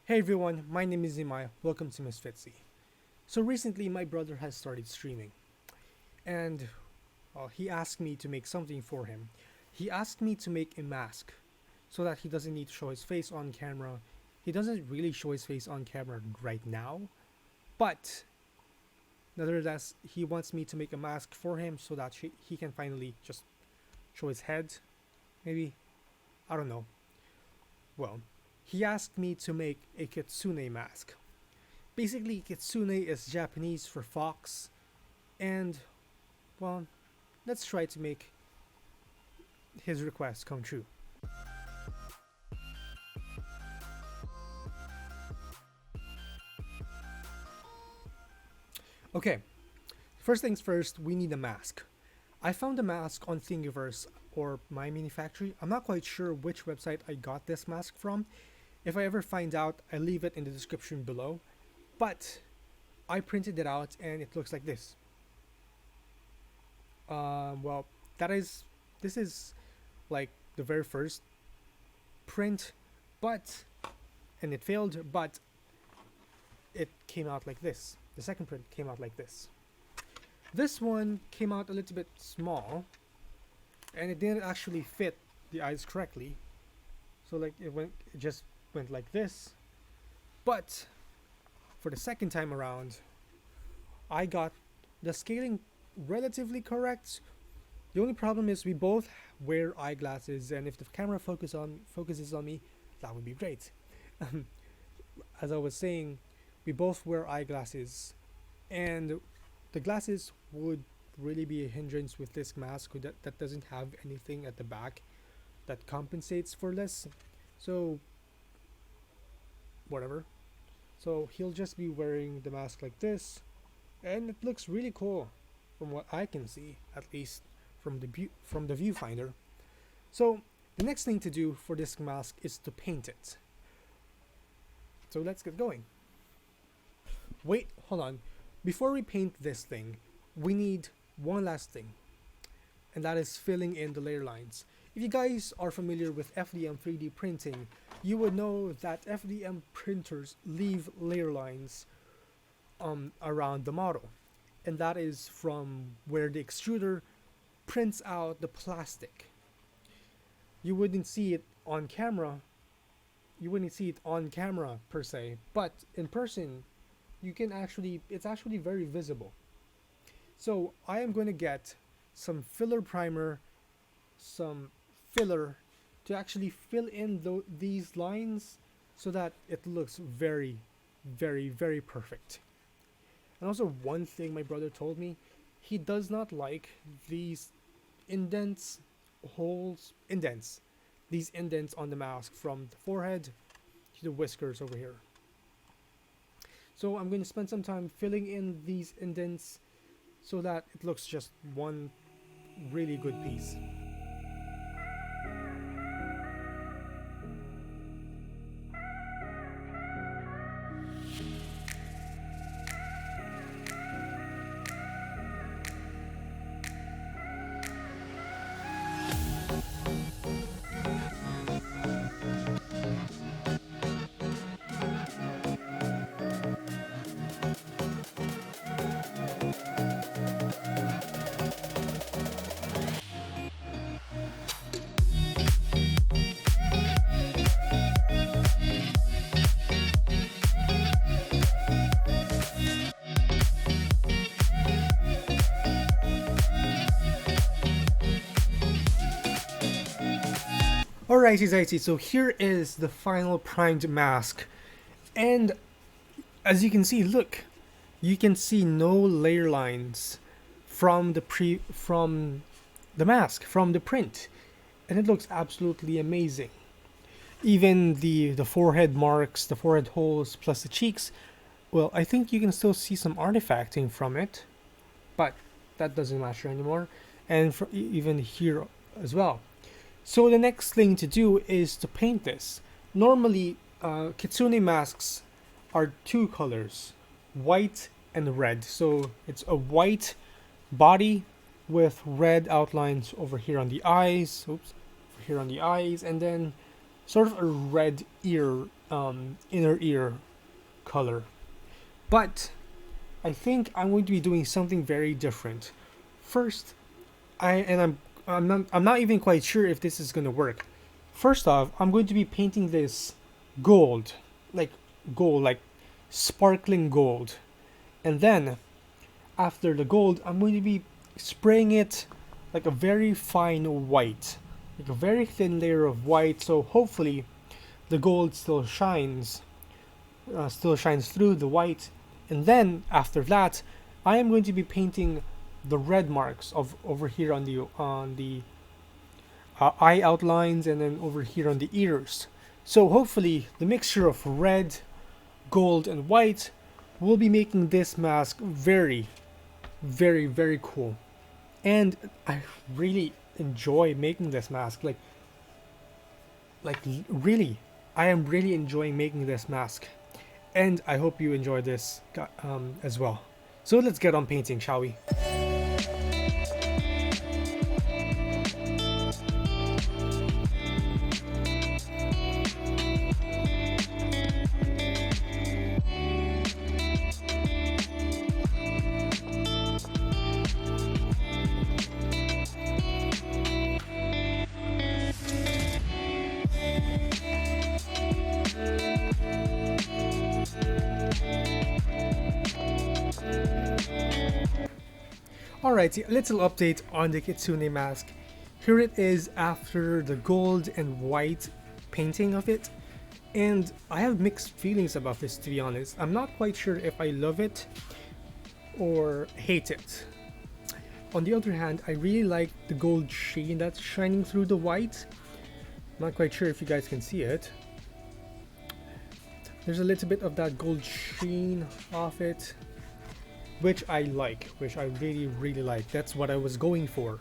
Hey everyone, my name is Imai. Welcome to Miss Fitzy. So recently, my brother has started streaming, and he asked me to make something for him. He asked me to make a mask so that he doesn't need to show his face on camera. He doesn't really show his face on camera right now, but nevertheless, he wants me to make a mask for him so that he can finally just show his head. Maybe, I don't know. Well, he asked me to make a Kitsune mask. Basically, Kitsune is Japanese for fox, and, well, let's try to make his request come true. Okay, first things first, we need a mask. I found a mask on Thingiverse or My Mini Factory. I'm not quite sure which website I got this mask from. If I ever find out, I leave it in the description below. But I printed it out and it looks like this. Well, that is, this is like the very first print, but, and it failed, but it came out like this. The second print came out like this. This one came out a little bit small, and it didn't actually fit the eyes correctly. So like it just went like this. But for the second time around, I got the scaling relatively correct. The only problem is we both wear eyeglasses, and if the camera focuses on me, that would be great. As I was saying, we both wear eyeglasses, and the glasses would really be a hindrance with this mask that doesn't have anything at the back that compensates for this. So whatever. So he'll just be wearing the mask like this, and it looks really cool from what I can see, at least from the viewfinder. So the next thing to do for this mask is to paint it. So let's get going. Wait, hold on. Before we paint this thing, we need one last thing, and that is filling in the layer lines. If you guys are familiar with FDM 3D printing, you would know that FDM printers leave layer lines around the model, and that is from where the extruder prints out the plastic. You wouldn't see it on camera. You wouldn't see it on camera per se, but in person, it's actually very visible. So I am going to get some filler primer, some filler to actually fill in these lines so that it looks very, very, very perfect. And also, one thing my brother told me, he does not like these indents, these indents on the mask from the forehead to the whiskers over here. So I'm going to spend some time filling in these indents so that it looks just one really good piece. Alrighty, so here is the final primed mask, and as you can see, look, you can see no layer lines from the mask, from the print, and it looks absolutely amazing. Even the forehead marks, the forehead holes, plus the cheeks, well, I think you can still see some artifacting from it, but that doesn't matter anymore, and even here as well. So the next thing to do is to paint this. Normally, Kitsune masks are two colors, white and red. So it's a white body with red outlines over here on the eyes, over here on the eyes, and then sort of a red ear inner ear color. But I think I'm going to be doing something very different. First, I'm not even quite sure if this is gonna work. First off, I'm going to be painting this gold, like gold, like sparkling gold, and then after the gold, I'm going to be spraying it like a very fine white, like a very thin layer of white. So hopefully, the gold still shines through the white. And then after that, I am going to be painting the red marks of over here on the eye outlines, and then over here on the ears. So hopefully the mixture of red, gold, and white will be making this mask very, very, very cool. And I really enjoy making this mask. Like really, I am really enjoying making this mask. And I hope you enjoy this as well. So let's get on painting, shall we? Alright, a little update on the Kitsune mask. Here it is after the gold and white painting of it. And I have mixed feelings about this, to be honest. I'm not quite sure if I love it or hate it. On the other hand, I really like the gold sheen that's shining through the white. I'm not quite sure if you guys can see it. There's a little bit of that gold sheen off it, which I like, which I really, really like. That's what I was going for.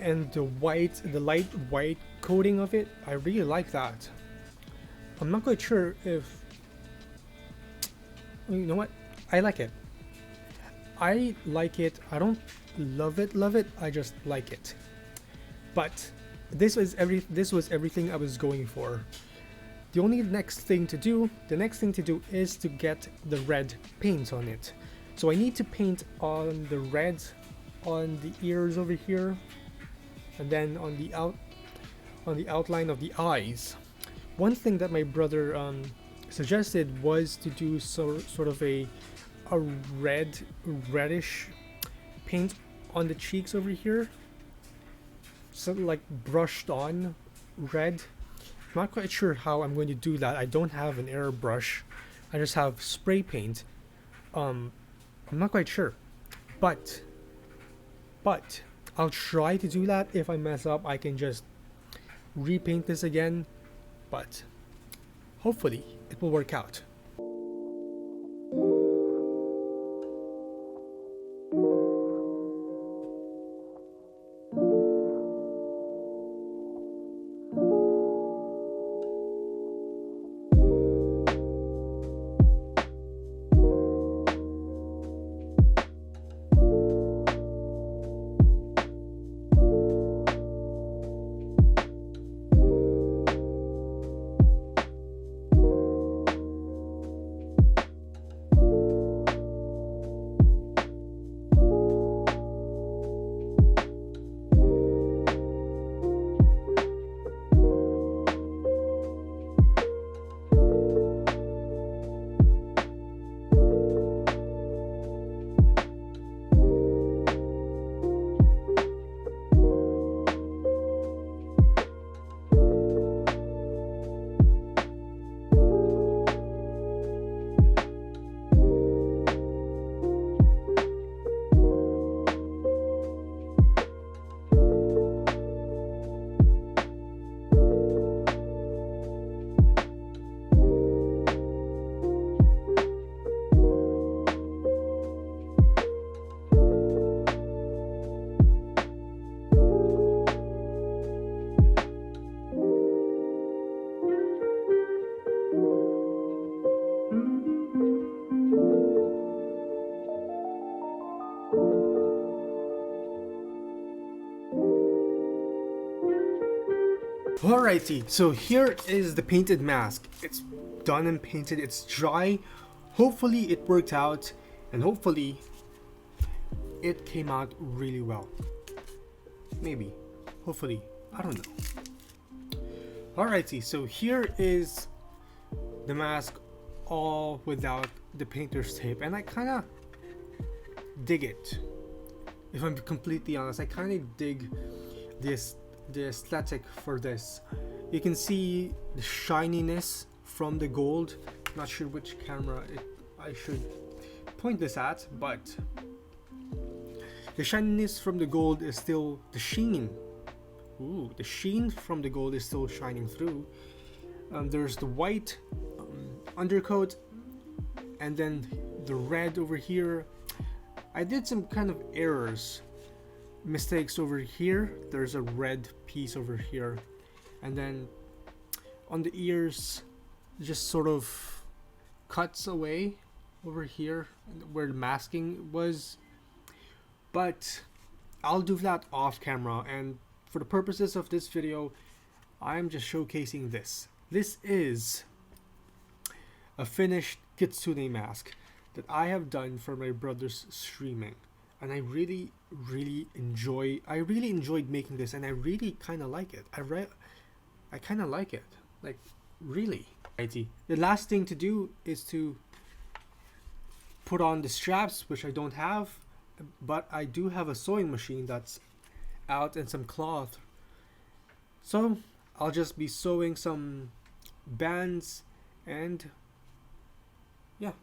And the light white coating of it, I really like that. I'm not quite sure if, you know what, I like it. I like it. I don't love it, I just like it. But this was everything I was going for. The next thing to do is to get the red paint on it. So I need to paint on the red on the ears over here, and then on the outline of the eyes. One thing that my brother suggested was to do sort of a reddish paint on the cheeks over here, something like brushed on red. I'm not quite sure how I'm going to do that. I don't have an airbrush. I just have spray paint. I'm not quite sure, but I'll try to do that. If I mess up, I can just repaint this again, but hopefully it will work out. Alrighty, so here is the painted mask. It's done and painted, it's dry. Hopefully it worked out, and hopefully it came out really well. Maybe, hopefully, I don't know. Alrighty, so here is the mask all without the painter's tape, and I kind of dig it. If I'm completely honest, I kind of dig the aesthetic for this. You can see the shininess from the gold. Not sure which camera I should point this at, but the shininess from the gold is still the sheen. Ooh, the sheen from the gold is still shining through. There's the white undercoat, and then the red over here. I did some kind of mistakes over here. There's a red piece over here, and then on the ears just sort of cuts away over here where the masking was, but I'll do that off camera, and for the purposes of this video I'm just showcasing this. This is a finished Kitsune mask that I have done for my brother's streaming, and I really enjoyed making this, and I really kind of like it. I kind of like it, like really. The last thing to do is to put on the straps, which I don't have, but I do have a sewing machine that's out and some cloth, so I'll just be sewing some bands, and yeah.